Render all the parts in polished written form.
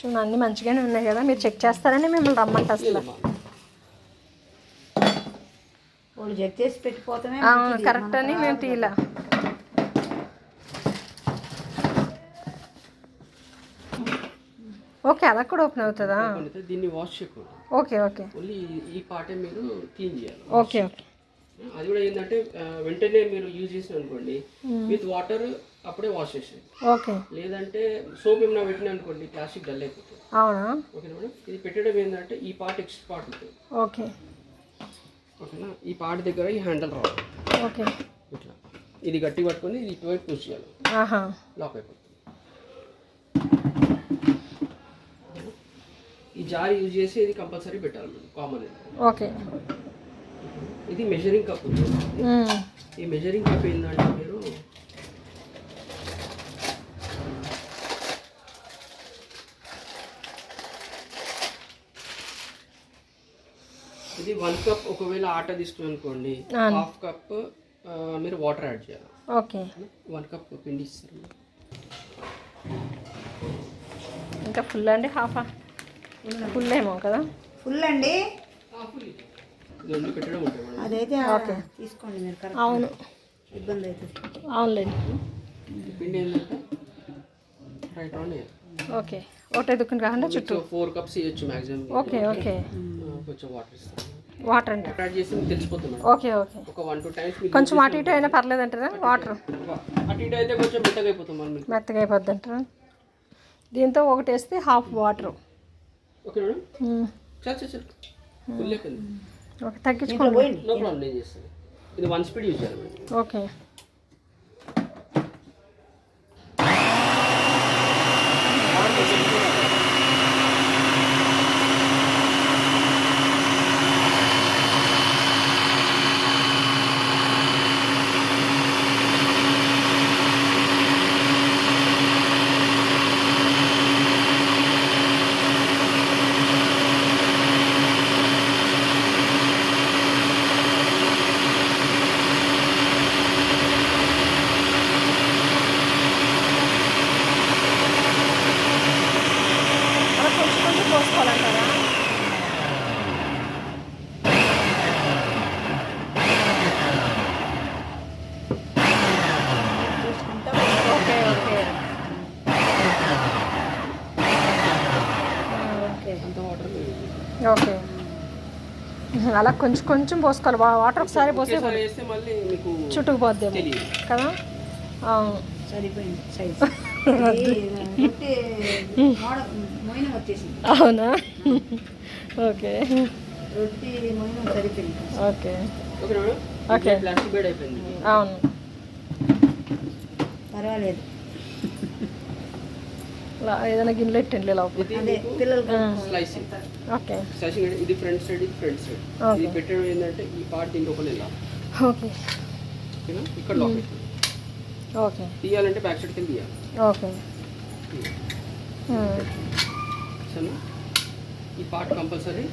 చూడండి అన్నీ మంచిగానే ఉన్నాయి కదా, మీరు చెక్ చేస్తారని మిమ్మల్ని రమ్మంట అసలు. వాళ్ళు చెక్ చేసి పెట్టిపోతామే కరెక్ట్ అని మేము తీలా. ఓకే, అలా కూడా ఓపెన్ అవుతుందా? దీన్ని వాష్ చేయకూడదు. ఓకే ఓకే, ఓన్లీ ఈ పార్టే మీరు క్లీన్ చేయాలి. Okay okay. అది కూడా ఏంటంటే వెంటనే మీరు యూజ్ చేసిన అనుకోండి విత్ వాటర్ అప్పుడే వాష్ చేసేది. ఓకే. లేదంటే సోప్ ఏమైనా పెట్టినా అనుకోండి ప్లాస్టిక్ డల్ అయిపోతుంది. అవునా? ఓకేనా మేడం. ఇది పెట్టడం ఏంటంటే ఈ పార్ట్ ఎక్స్ట్రా పార్ట్ ఉంటుంది. ఓకే ఓకేనా. ఈ పార్ట్ దగ్గర ఈ హ్యాండిల్ రావాలి. ఓకే. ఇట్లా ఇది గట్టి పట్టుకొని ఇది ఇటువైపు పుష్ చేయాలి. లాక్ అయిపోతుంది. ఈ జార్ యూజ్ చేసి ఇది కంపల్సరీ పెట్టాలి మేడం, కామన్. ఓకే. ఇది మెజరింగ్ కప్ ఉంది. ఈ మెజరింగ్ కప్ ఏంటంటే మీరు ఇది 1 కప్ ఒకవేళ ఆట తీసుకుని అనుకోండి, 1/2 కప్ మీరు వాటర్ యాడ్ చేయాలి. ఓకే. 1 కప్ పిండి ఇస్తారు. ఇంకా ఫుల్ అండి? హాఫా? ఫుల్ ఏమో కదా? ఫుల్ అండి. ఇది పెట్టడం ఉంటుంది మేడం. అదైతే ఓకే తీసుకోండి మీరు. కరెక్ట్. అవును, ఇబ్బంది అవుతుంది. అవునులేండి. పిండి ఏంటంటే రైట్ రౌండ్ చేయాలి. ఓకే. ఒకటే దుక్కుని కాకుండా చుట్టూ 4 కప్స్ ఇవ్వచ్చు మ్యాక్సిమం. Okay okay. కొంచెం వాటర్ ఇస్తాను. వాటర్ అంటే యాడ్ చేసి మీకు తెలిసిపోతుంది మేడం. Okay okay. ఒక 1-2 టైమ్స్ కొంచెం అటు ఇటు అయినా పర్లేదు అంటారా? వాటర్ అటు ఇటు అయితే కొంచెం మెత్తగా అయిపోతుంది మనం. మెత్తగా అయిపోద్ది అంటారా? దీంతో ఒకటి వేస్తే హాఫ్ వాటర్. Okay madam. చాలు ఫుల్ అయిపోయింది. ఓకే, తగ్గించుకోండి. నో ప్రాబ్లం, నేను చేస్తాను. ఇది 1 స్పీడ్ యూజ్ చేయాలి మేడం. ఓకే. పోసుకోవాలంటారా? Okay okay okay. అలా కొంచెం కొంచెం పోసుకోవాలి. వాటర్ ఒకసారి పోస్తే చుట్టుకుపోద్ది కదా? సరిపోయింది సైజ్. అవునా? ఓకే రొట్టి మొయినం సరిపోయింది. Okay okay. అవును, పర్వాలేదు. ఏదైనా గిన్నెలు పెట్టండి లోపల. ఓకే. ఇది ఫ్రంట్ సైడ్, ఇది ఫ్రంట్ సైడ్. ఇది పెట్టడం ఏంటంటే ఈ పార్ట్ దీని లోపల వెళ్ళాలి. ఓకే. ఇక్కడ లోపల ఓకే. తీయాలంటే బ్యాక్ సైడ్కి వెళ్ళి తీయాలి. ఓకే. సరే, ఈ పార్ట్ కంపల్సరీ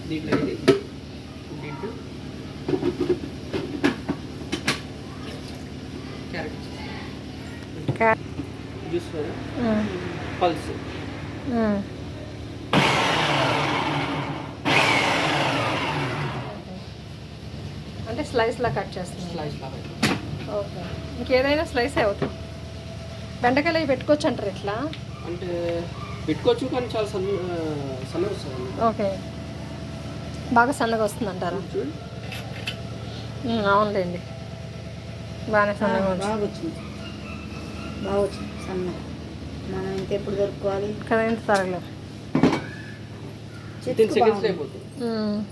దీంట్లో ఇది దీంట్లో క్యారెట్ జ్యూస్ పల్స్. అంటే స్లైస్లా కట్ చేస్తుంది. స్లైస్ లాగా. ఓకే. ఇంకేదైనా స్లైస్ అవుతుంది. బెండకాయలు అవి పెట్టుకోవచ్చు అంటారు ఇట్లా? అంటే పెట్టుకోవచ్చు కానీ చాలా సన్నగా వస్తుంది. ఓకే, బాగా సన్నగా వస్తుంది అంటారా? అవునులేండి, బాగానే సన్నగా వచ్చింది. బాగా వచ్చింది సన్నగా. మనం ఇంత ఎప్పుడు దొరుకుకోవాలి కదా? ఇంత తరగలేదు.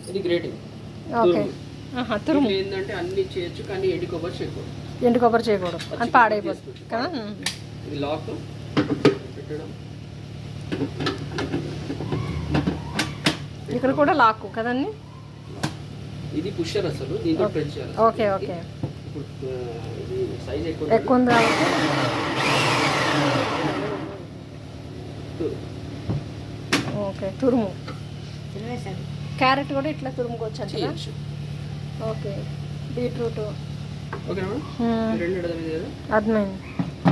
ఇది గ్రేటింగ్. ఓకే. తురుము ఏంటంటే అన్ని చేయొచ్చు కానీ ఎండు కొబ్బరి చేయకూడదు. ఎండు కొబ్బరి చేయకూడదు, అని పాడైపోతుంది కదా? ఇది లాక్ పెట్టడం. ఇక్కడ కూడా లాక్ కదండి? ఇది పుషర్ అసలు, దీంతో ప్రెస్ చేయాలి. Okay okay. ఇప్పుడు ఇది సైజ్ ఎక్కువ ఉంది కాబట్టి ఓకే. తురుము. క్యారెట్ కూడా ఇట్లా తురుముకోవచ్చు అంటే. ఓకే. బీట్రూట్. Okay madam. రెండు అర్థమైంది కదా? అర్థమైంది.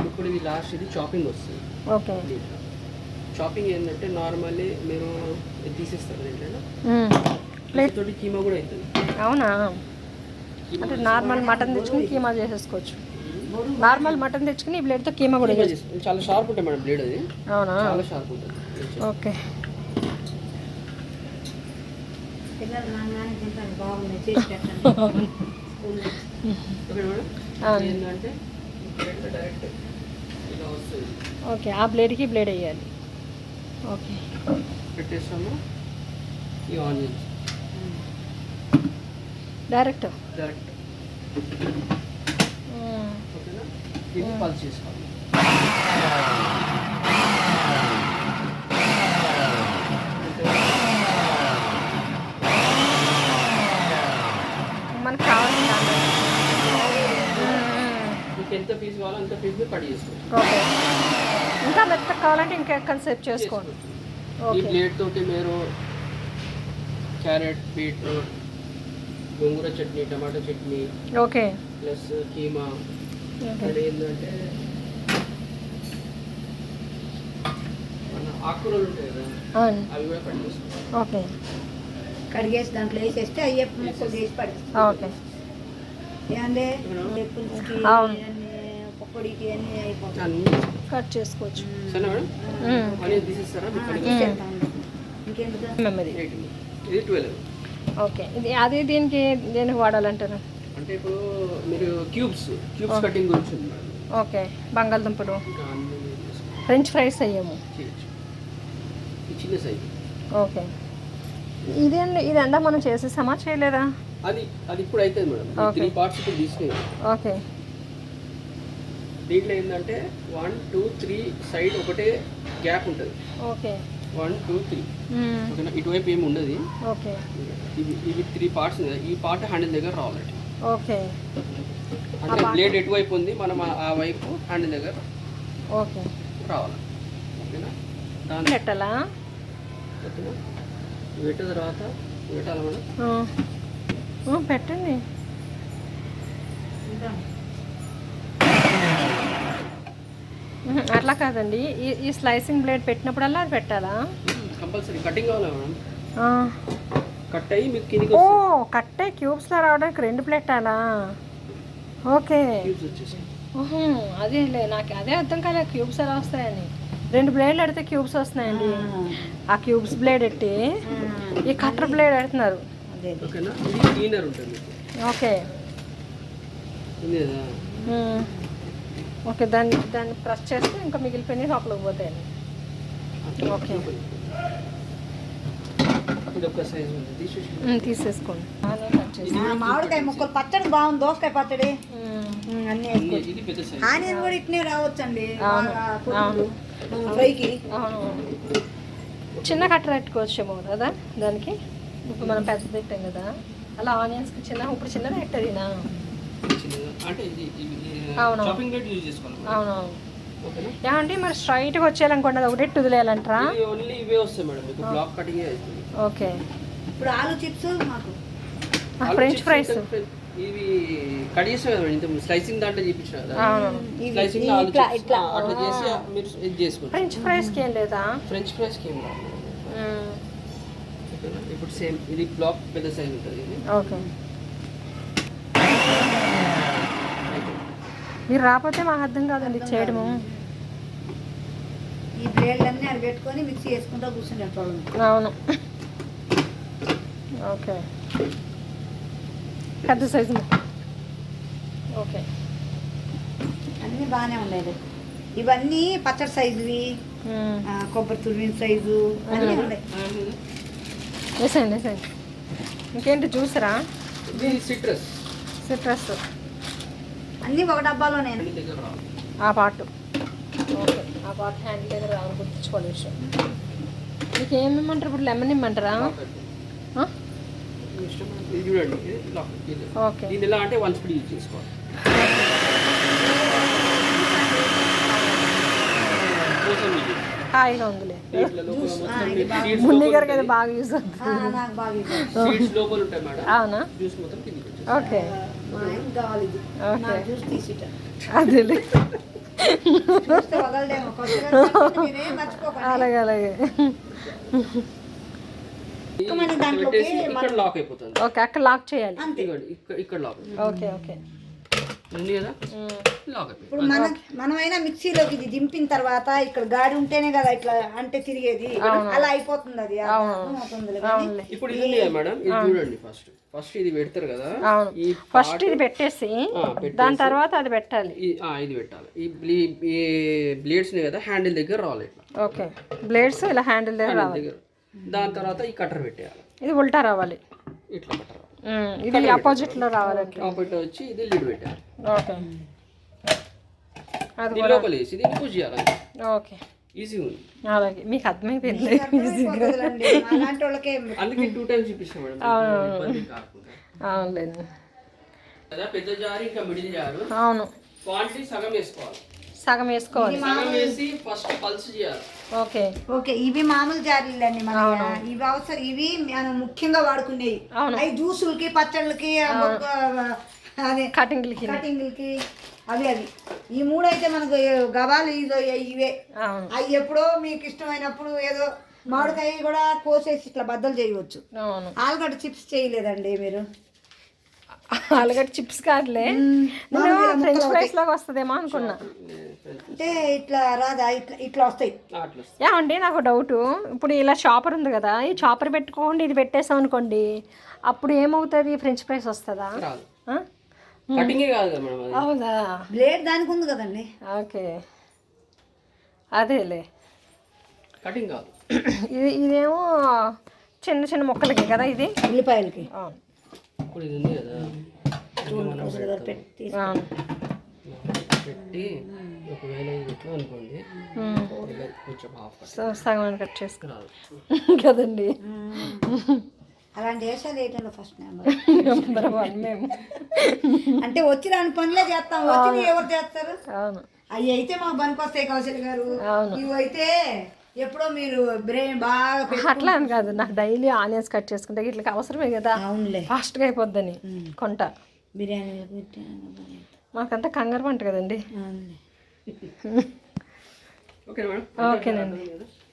ఇప్పుడు ఇది లాస్ట్, ఇది చాపింగ్ వస్తుంది. ఓకే. చాపింగ్ ఏంటంటే నార్మల్లీ మీరు ఇది తీసేస్తారు దీంట్లో ప్లేట్ తోటి కీమా కూడా అవుతుంది. అవునా? అంటే నార్మల్ మటన్ తెచ్చుకుని కీమా చేసేసుకోవచ్చు. నార్మల్ మటన్ తెచ్చుకుని ఈ బ్లేడ్తో కీమా కూడా ఇది చాలా షార్ప్ ఉంటుంది మేడం బ్లేడ్ అది. అవునా? చాలా షార్ప్ ఉంటుంది. ఓకే. పిల్లలు నాన్నగానే తింటాను, బాగుంది చేసి పెట్టండి. Okay madam. ఏంటంటే డైరెక్ట్ ఇలా వస్తుంది. ఓకే, ఆ బ్లేడ్కి బ్లేడ్ వేయాలి. ఓకే, పెట్టేస్తాము ఈ ఆనియన్స్ డైరెక్ట్. ఓకేనా? దీన్ని పల్స్ చేసుకోవాలి. మనకు కావాల్సిన మీకు ఎంత పీస్ కావాలో అంత పీస్ కట్ చేసుకోవచ్చు. ఓకే, ఇంకా మెత్తగా కావాలంటే ఇంకా కన్సెప్ట్ చేసుకోండి. ఈ ఓకే, ప్లేట్ తోటి మీరు క్యారెట్, బీట్రూట్, గోంగూర chutney, tomato chutney okay, plus keema okay. అది ఏంటంటే మన ఆకుకూరలు ఉంటాయి కదా అవి కూడా కట్ చేసుకోవాలి. ఓకే, కడిగేసి దాంట్లో వేసేస్తే అయ్యప్ప ముక్కలు చేసి పడేస్తాం. ఓకే. ఏంటంటే పులుసుకి అవును. పకోడీకి అన్నీ అయిపోతాయి. అన్నీ కట్ చేసుకోవచ్చు. సరే మేడం. ఆనియన్ తీసేస్తారా? ఇంకెందుకు మెమరీ. ఇది 12. ఓకే, ఇది అది దేనికి వాడాలంటారు? అంటే ఇప్పుడు మీరు క్యూబ్స్ కటింగ్ గురించి ఉంది మేడం. ఓకే, బంగాళదుంపలు, ఇంకా అన్నీ మీరు చేసుకోవచ్చు. ఫ్రెంచ్ ఫ్రైస్ అయ్యాము. చేయొచ్చు. ఈ చిన్న సైజు ఓకే, ఇదంతా మనం చేసేసామా చేయలేదా? అది ఇప్పుడు అవుతుంది మేడం. Okay. 3 parts ఇప్పుడు తీసుకుని ఓకే, దీంట్లో ఏంటంటే 1 2 3 సైడ్ ఒకటే గ్యాప్ ఉంటుంది. ఓకే. 1 2 3 ఓకేనా? ఇటువైపు ఏమి ఉండదు. ఓకే, ఇవి 3 parts ఉన్నాయి. ఈ పార్ట్ హ్యాండిల్ దగ్గర రావాలి. ఓకే, అంటే బ్లేడ్ ఎటువైపు ఉంది మనం ఆ వైపు హ్యాండిల్ దగ్గర ఓకే. రావాలి. ఓకేనా? దాని పెట్టాలా? ఓకేనా? పెట్టిన తర్వాత పెట్టాలి మేడం. పెట్టండి. అట్లా కాదండి, ఈ స్లైసింగ్ బ్లేడ్ పెట్టినప్పుడల్లా అది పెట్టాలా? కంపల్సరీ కటింగ్ కావాలి మేడం. ఆ. కట్ అయ్యి మీకు కిందికి ఓ, వస్తుంది. కట్టే క్యూబ్స్లో రావడానికి 2 పెట్టాలా? ఓకే. క్యూబ్స్ వచ్చేసి అదేలే, నాకు అదే అర్థం కాలే క్యూబ్స్ ఎలా వస్తాయని. 2 బ్లేడ్లు పెడితే క్యూబ్స్ వస్తున్నాయండి. ఆ క్యూబ్స్ బ్లేడ్ పెట్టి ఈ కట్టర్ బ్లేడ్ పెడుతున్నారు. ఓకేనా? ఇది క్లీనర్ ఉంటుంది మీకు. ఓకే, ఉంది కదా? ఓకే. దాన్ని ప్రెస్ చేస్తే ఇంకా మిగిలిపోయినాయి లోపలికి పోతాయండి. ఓకే, ఇది ఒక సైజ్ ఉంది. తీసేసుకోండి. కట్ చేసి మామిడికాయ ముక్కలు పచ్చడి బాగుంది, దోసకాయ పచ్చడి అన్నీ వేసుకోవచ్చు. ఇది పెద్ద సైజ్. ఆనియన్ కూడా ఇట్నే రావచ్చండి అవును. ఫ్రైకి. అవును, చిన్న కట్టర్ పెట్టుకోవచ్చేమో కదా దానికి. ఇప్పుడు మనం పెద్ద పెట్టాం కదా, అలా ఆనియన్స్కి ఇప్పుడు చిన్నది పెట్టదినా? అంటే ఇది అవును. చాపింగ్ ప్లేట్ యూజ్ చేసుకోవాలి. అవునవును. ఓకేనా? ఏమంటే మరి స్ట్రైట్గా వచ్చేయాలనుకోండి, అది ఒకటి వదిలేయాలంటారా? ఇది ఓన్లీ ఇవే వస్తాయి మేడం. మీకు బ్లాక్ కటింగ్ అవుతుంది. ఓకే. ఇప్పుడు ఆలు చిప్స్ మాకు ఫ్రెంచ్ ఫ్రైస్ ఇవి కట్ చేసాం కదా ఇంత స్లైసింగ్ దాంట్లో చూపించిన కదా. అవును. స్లైసింగ్ అట్లా చేసి మీరు ఇది చేసుకోవచ్చు. ఫ్రెంచ్ ఫ్రైస్కి ఏం లేదా? ఫ్రెంచ్ ఫ్రైస్కి ఏం రాదు. ఇప్పుడు సేమ్ ఇది బ్లాక్ పెద్ద సైజ్ ఉంటుంది. ఇది ఓకే. మీరు రాకపోతే మాకు అర్థం కాదండి చేయడము. ఈ బ్లేడ్లన్నీ అది పెట్టుకొని మిక్సీ చేసుకుంటూ కూర్చుంటాం. అవును. ఓకే, పెద్ద సైజు. ఓకే, అన్నీ బాగానే ఉండేది. ఇవన్నీ పచ్చడి సైజువి, కొబ్బరి తురిమిన సైజు అన్నీ ఉన్నాయి. వేసేయండి. ఇంకేంటి జ్యూసరా? ఇది సిట్రస్ అన్నీ ఒక డబ్బాలోనే. దగ్గర రావాలి. ఆ పార్ట్. ఓకే, ఆ పార్ట్ హ్యాండిల్ దగ్గర రావాలి, గుర్తించుకోవాలి విషయం. మీకు ఏమి ఇమ్మంటారు ఇప్పుడు? లెమన్ ఇమ్మంటారా? ఇది చూడండి, ఇది లాక్. ఓకే. దీని ఎలా అంటే 1 స్పీడ్ యూజ్ చేసుకోవాలి. హాయిగా ఉందిలే. దీంట్లో లోపల మొత్తం మున్ని గారికి అయితే బాగా యూజ్ అవుతుంది. నాకు బాగా సీడ్స్ లోపల ఉంటాయి మేడం. అవునా? జ్యూస్ మొత్తం కిందికి వచ్చేస్తుంది. ఓకే, కావాలి ఇది. నా జ్యూస్ తీసిట అదేలే. చూస్తే వదలడేమో. కొత్తగా పట్టుకుంటే మీరేం మర్చిపోకండి. అలాగే అలాగే. మన దాంట్లోకి ఇక్కడ లాక్ అయిపోతుంది. ఓకే, అక్కడ లాక్ చేయాలి. ఇదిగోండి, ఇక్కడ లాక్ ఓకే ఓకే. ఉంది కదా, లాక్ అయిపోయింది. ఇప్పుడు మనమైనా మిక్సీలోకి ఇది దింపిన తర్వాత ఇక్కడ గాడి ఉంటేనే కదా ఇట్లా అంటే తిరిగేది, అలా అయిపోతుంది. అది అవుతుంది. ఇప్పుడు ఇది ఉంది కదా మేడం, ఇది చూడండి. ఫస్ట్ ఇది పెడతారు కదా, ఈ ఫస్ట్ ఇది పెట్టేసి దాని తర్వాత అది పెట్టాలి. ఇది పెట్టాలి. ఈ బ్లేడ్స్ కదా హ్యాండిల్ దగ్గర రావాలి ఇట్లా. ఓకే, బ్లేడ్స్ ఇలా హ్యాండిల్ దగ్గర రావాలి. దాని తర్వాత ఈ కట్టర్ పెట్టేయాలి. ఇది ఉల్టా రావాలి, ఇట్లా కట్టర్ రావాలి. ఇది ఆపోజిట్ లో రావాలి. ఆపోజిట్ వచ్చి ఇది లిడ్ పెట్టాలి. ఓకే, అది దీని లోపల వేసి దీన్ని పుష్ చేయాలి. ఓకే, ఈజీ ఉంది. అలాగే మీకు అర్థమైపోయింది. అలాంటి వాళ్ళకే అందుకే 2 times చూపిస్తాం మేడం, ఇబ్బంది కాకుండా. అవునులేండి. కదా పెద్ద జారు ఇంకా మిడిల్ జారు. అవును, క్వాంటిటీ సగం వేసుకోవాలి. సగం వేసుకోవాలి. సగం వేసి ఫస్ట్ పల్స్ చేయాలి. Okay okay. ఇవి మామూలు జారీలు అండి మన. ఇవి అవసరం, ఇవి మనం ముఖ్యంగా వాడుకునేవి. అవి జ్యూసులకి, పచ్చళ్ళకి, అదే కటింగ్లకి అవి ఈ 3 అయితే మనకు గవాలు ఇవే. అవి ఎప్పుడో మీకు ఇష్టమైనప్పుడు ఏదో మామిడికాయ కూడా కోసేసి ఇట్లా బద్దలు చేయవచ్చు. ఆలుగడ్డ చిప్స్ చేయలేదండి మీరు? ఆలుగడ్డ చిప్స్ కాదులే, నేను ఫ్రెంచ్ ఫ్రైస్ లాగా వస్తుందేమో అనుకున్నా. అంటే ఇట్లా రాదా? ఇట్లా వస్తాయి. ఏమండి నాకు డౌట్, ఇప్పుడు ఇలా చాపర్ ఉంది కదా, ఈ చాపర్ పెట్టుకోండి ఇది పెట్టేసాం అనుకోండి, అప్పుడు ఏమవుతుంది? ఫ్రెంచ్ ఫ్రైస్ వస్తుందా? అవునా? బ్లేడ్ దానికి ఉంది కదండి. ఓకే, అదేలే. కటింగ్ కాదు, ఇదేమో చిన్న చిన్న ముక్కలకి కదా ఇది, ఉల్లిపాయలకి. ఇప్పుడు ఇది ఉంది కదా, పెట్టి ఒకవేళ ఇట్లా అనుకోండి, కొంచెం సగం కట్ చేసుకురాదు కదండి. అలాంటి వేసాలు వేయటంలో ఫస్ట్ నెంబర్ 1 మేము. అంటే వచ్చి రాని పనులే చేస్తాం, వచ్చి ఎవరు చేస్తారు? అవును, అవి అయితే మాకు పనికొస్తాయి కౌశల్ గారు. ఇవి అయితే ఎప్పుడో మీరు బ్రెయిన్ బాగా అట్లా అని కాదు, నాకు డైలీ ఆనియన్స్ కట్ చేసుకుంటే ఇట్లా అవసరమే కదా, ఫాస్ట్గా అయిపోద్దని కొంట. బిర్యానీ మాకంతా కంగారు పంట కదండి. ఓకేనండి.